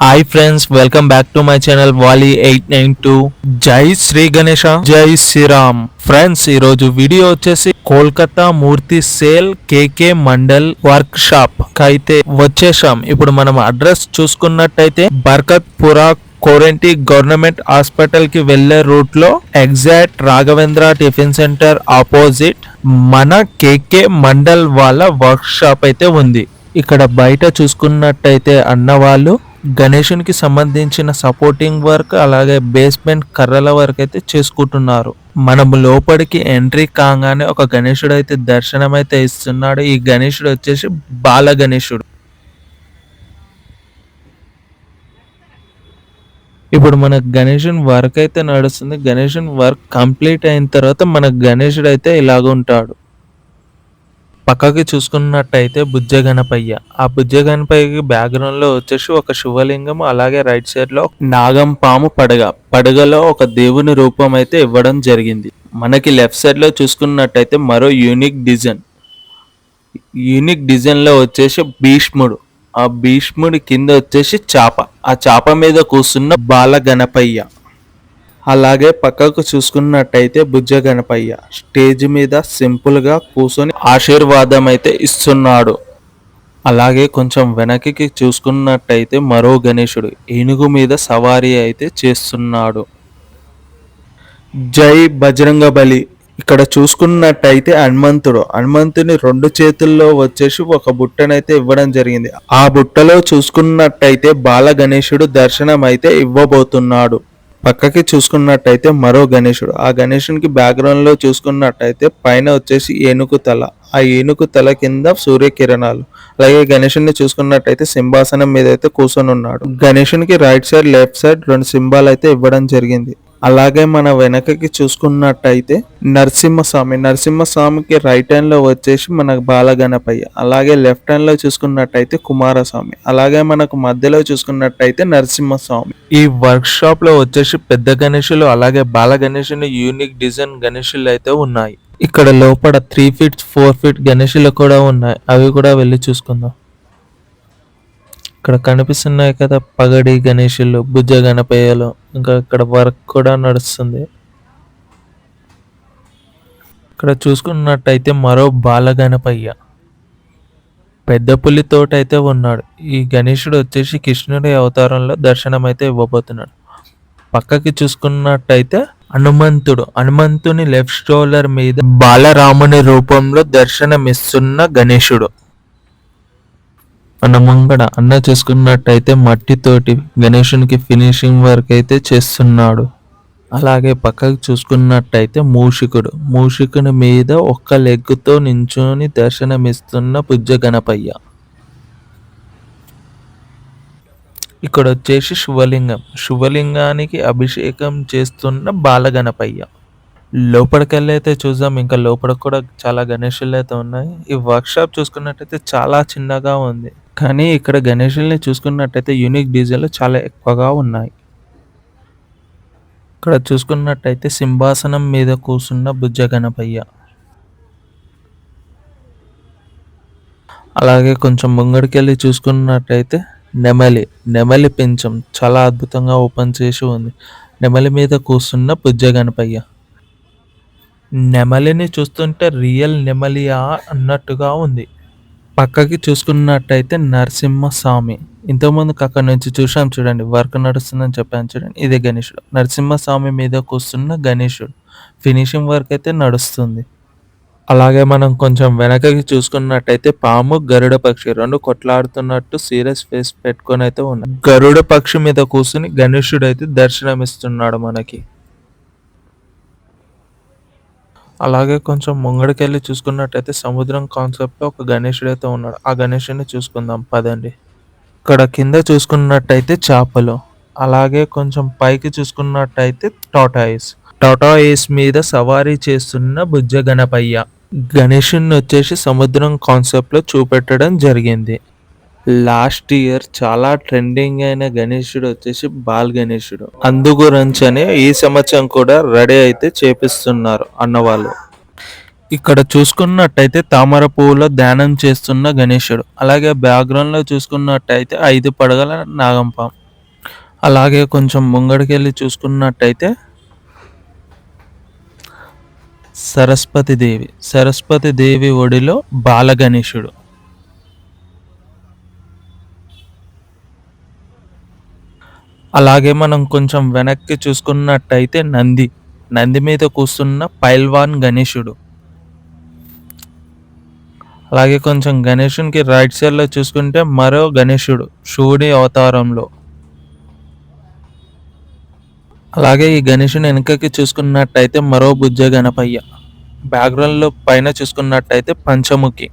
Hi friends, welcome back to my channel వాలి 892. జై శ్రీ గణేష, జై శ్రీరామ్. ఫ్రెండ్స్, ఈరోజు వీడియో వచ్చేసి కోల్కతా మూర్తి సేల్ కేకే మండల్ వర్క్ షాప్ అయితే వచ్చేసాం. ఇప్పుడు మనం అడ్రస్ చూసుకున్నట్టయితే బర్కత్ పురా కోరెంటి గవర్నమెంట్ హాస్పిటల్ కి వెళ్లే రూట్ లో exact Raghavendra tiffin centre opposite మన కేకే మండల్ వాళ్ళ వర్క్ షాప్ అయితే ఉంది. ఇక్కడ బయట చూసుకున్నట్టయితే అన్నవాళ్ళు గణేషునికి సంబంధించిన సపోర్టింగ్ వర్క్ అలాగే బేస్మెంట్ కర్రల వర్క్ అయితే చేసుకుంటున్నారు. మనము లోపలికి ఎంట్రీ కాగానే ఒక గణేశుడు అయితే దర్శనం అయితే ఇస్తున్నాడు. ఈ గణేశుడు వచ్చేసి బాల గణేశుడు. ఇప్పుడు మన గణేశుని వర్క్ అయితే నడుస్తుంది. గణేశుని వర్క్ కంప్లీట్ అయిన తర్వాత మన గణేశుడు అయితే ఇలాగ ఉంటాడు. పక్కకి చూసుకున్నట్టయితే బుజ్జ గణపయ్య. ఆ బుజ్జ గణపయ్యకి బ్యాక్గ్రౌండ్ లో వచ్చేసి ఒక శివలింగం, అలాగే రైట్ సైడ్ లో నాగం పాము పడగలో ఒక దేవుని రూపం అయితే ఇవ్వడం జరిగింది. మనకి లెఫ్ట్ సైడ్ లో చూసుకున్నట్టయితే మరో యూనిక్ డిజైన్ లో వచ్చేసి భీష్ముడు. ఆ భీష్ముడి కింద వచ్చేసి చాప, ఆ చాప మీద కూర్చున్న బాల గణపయ్య. అలాగే పక్కకు చూసుకున్నట్టయితే బుజ్జ గణపయ్య స్టేజ్ మీద సింపుల్ గా కూర్చొని ఆశీర్వాదం అయితే ఇస్తున్నాడు. అలాగే కొంచెం వెనక్కి చూసుకున్నట్టయితే మరో గణేశుడు ఏనుగు మీద సవారీ అయితే చేస్తున్నాడు. జై బజరంగ బలి. ఇక్కడ చూసుకున్నట్టయితే హనుమంతుని రెండు చేతుల్లో వచ్చేసి ఒక బుట్టనైతే ఇవ్వడం జరిగింది. ఆ బుట్టలో చూసుకున్నట్టయితే బాల గణేశుడు దర్శనం అయితే ఇవ్వబోతున్నాడు. పక్కకి చూసుకున్నట్టయితే మరో గణేశుడు. ఆ గణేశునికి బ్యాక్గ్రౌండ్ లో చూసుకున్నట్టయితే పైన వచ్చేసి ఏనుగు తల, ఆ ఏనుగు తల కింద సూర్యకిరణాలు. అలాగే గణేశుని చూసుకున్నట్టయితే సింహాసనం మీద అయితే కూర్చొని ఉన్నాడు. గణేశునికి రైట్ సైడ్ లెఫ్ట్ సైడ్ రెండు సింబాల్ అయితే ఇవ్వడం జరిగింది. అలాగే మన వెనకకి చూసుకున్నట్టయితే నరసింహస్వామికి రైట్ హ్యాండ్ లో వచ్చేసి మనకు బాలగణపయ్య, అలాగే లెఫ్ట్ హ్యాండ్ లో చూసుకున్నట్టయితే కుమారస్వామి, అలాగే మనకు మధ్యలో చూసుకున్నట్టయితే నరసింహస్వామి. ఈ వర్క్ షాప్ లో వచ్చేసి పెద్ద గణేశులు అలాగే బాల గణేశుని యూనిక్ డిజైన్ గణేశులు అయితే ఉన్నాయి. ఇక్కడ లోపల 3 feet 4 feet గణేశులు కూడా ఉన్నాయి. అవి కూడా వెళ్ళి చూసుకుందాం. ఇక్కడ కనిపిస్తున్నాయి కదా పగడి గణేశులు, బుజ్జ గణపయ్యలు. ఇంకా ఇక్కడ వర్క్ కూడా నడుస్తుంది. ఇక్కడ చూసుకున్నట్టయితే మరో బాల గణపయ్య పెద్ద పులితోటి అయితే ఉన్నాడు. ఈ గణేశుడు వచ్చేసి కృష్ణుడి అవతారంలో దర్శనం అయితే ఇవ్వబోతున్నాడు. పక్కకి చూసుకున్నట్టయితే హనుమంతుని లెఫ్ట్ షోల్డర్ మీద బాలరాముని రూపంలో దర్శనమిస్తున్న గణేశుడు. మన ముంగడ అన్న చూసుకున్నట్టయితే మట్టితోటి గణేశునికి ఫినిషింగ్ వర్క్ అయితే చేస్తున్నాడు. అలాగే పక్కకు చూసుకున్నట్టయితే మూషికుని మీద ఒక్క లెగ్గుతో నించుని దర్శనమిస్తున్న బుజ్జ గణపయ్య. ఇక్కడ వచ్చేసి శివలింగానికి అభిషేకం చేస్తున్న బాలగణపయ్య. లోపలికెళ్ళి అయితే చూద్దాం. ఇంకా లోపల కూడా చాలా గణేశులు అయితే ఉన్నాయి. ఈ వర్క్ షాప్ చూసుకున్నట్టయితే చాలా చిన్నగా ఉంది, కానీ ఇక్కడ గణేశుల్ని చూసుకున్నట్టయితే యూనిక్ డిజైన్లు చాలా ఎక్కువగా ఉన్నాయి. ఇక్కడ చూసుకున్నట్టయితే సింహాసనం మీద కూర్చున్న బుజ్జ గణపయ్య. అలాగే కొంచెం ముంగడికెళ్ళి చూసుకున్నట్టయితే నెమలి పించం చాలా అద్భుతంగా ఓపెన్ చేసి ఉంది. నెమలి మీద కూర్చున్న బుజ్జ గణపయ్య. నెమలిని చూస్తుంటే రియల్ నెమలియా అన్నట్టుగా ఉంది. పక్కకి చూసుకున్నట్టయితే నరసింహస్వామి. ఇంతకుముందు అక్కడ నుంచి చూసాం చూడండి, వర్క్ నడుస్తుందని చెప్పాను చూడండి. ఇదే గణేశుడు, నరసింహస్వామి మీద కూర్చున్న గణేశుడు. ఫినిషింగ్ వర్క్ అయితే నడుస్తుంది. అలాగే మనం కొంచెం వెనకకి చూసుకున్నట్టయితే పాము, గరుడ పక్షి రెండు కొట్లాడుతున్నట్టు సీరియస్ ఫేస్ పెట్టుకొని అయితే ఉన్నాయి. గరుడ పక్షి మీద కూర్చుని గణేశుడు అయితే దర్శనమిస్తున్నాడు మనకి. అలాగే కొంచెం ముంగడికెళ్ళి చూసుకున్నట్టయితే సముద్రం కాన్సెప్ట్ లో ఒక గణేశుడు అయితే ఉన్నాడు. ఆ గణేశుడిని చూసుకుందాం పదండి. ఇక్కడ కింద చూసుకున్నట్టయితే చేపలు, అలాగే కొంచెం పైకి చూసుకున్నట్టయితే టాటాయిస్ మీద సవారీ చేస్తున్న బుజ్జ గణపయ్య. గణేశుడిని వచ్చేసి సముద్రం కాన్సెప్ట్ లో చూపెట్టడం జరిగింది. లాస్ట్ ఇయర్ చాలా ట్రెండింగ్ అయిన గణేశుడు వచ్చేసి బాల్ గణేశుడు. అందుగురించనే ఈ సంవత్సరం కూడా రెడీ అయితే చేపిస్తున్నారు అన్నవాళ్ళు. ఇక్కడ చూసుకున్నట్టయితే తామర పువ్వులో ధ్యానం చేస్తున్న గణేశుడు. అలాగే బ్యాక్గ్రౌండ్ లో చూసుకున్నట్టయితే 5 పడగల నాగంపాం. అలాగే కొంచెం ముంగడికెళ్ళి చూసుకున్నట్టయితే సరస్వతి దేవి ఒడిలో బాలగణేశుడు. అలాగే మనం కొంచెం వెనక్కి చూసుకున్నట్టయితే నంది మీద కూస్తున్న పైల్వాన్ గణేశుడు. అలాగే కొంచెం గణేశునికి రైట్ సైడ్ లో చూసుకుంటే మరో గణేశుడు శివుడి అవతారంలో. అలాగే ఈ గణేశుని వెనకకి చూసుకున్నట్టయితే మరో బుజ్జ గణపయ్య. బ్యాక్గ్రౌండ్ లో పైన చూసుకున్నట్టయితే పంచముఖి.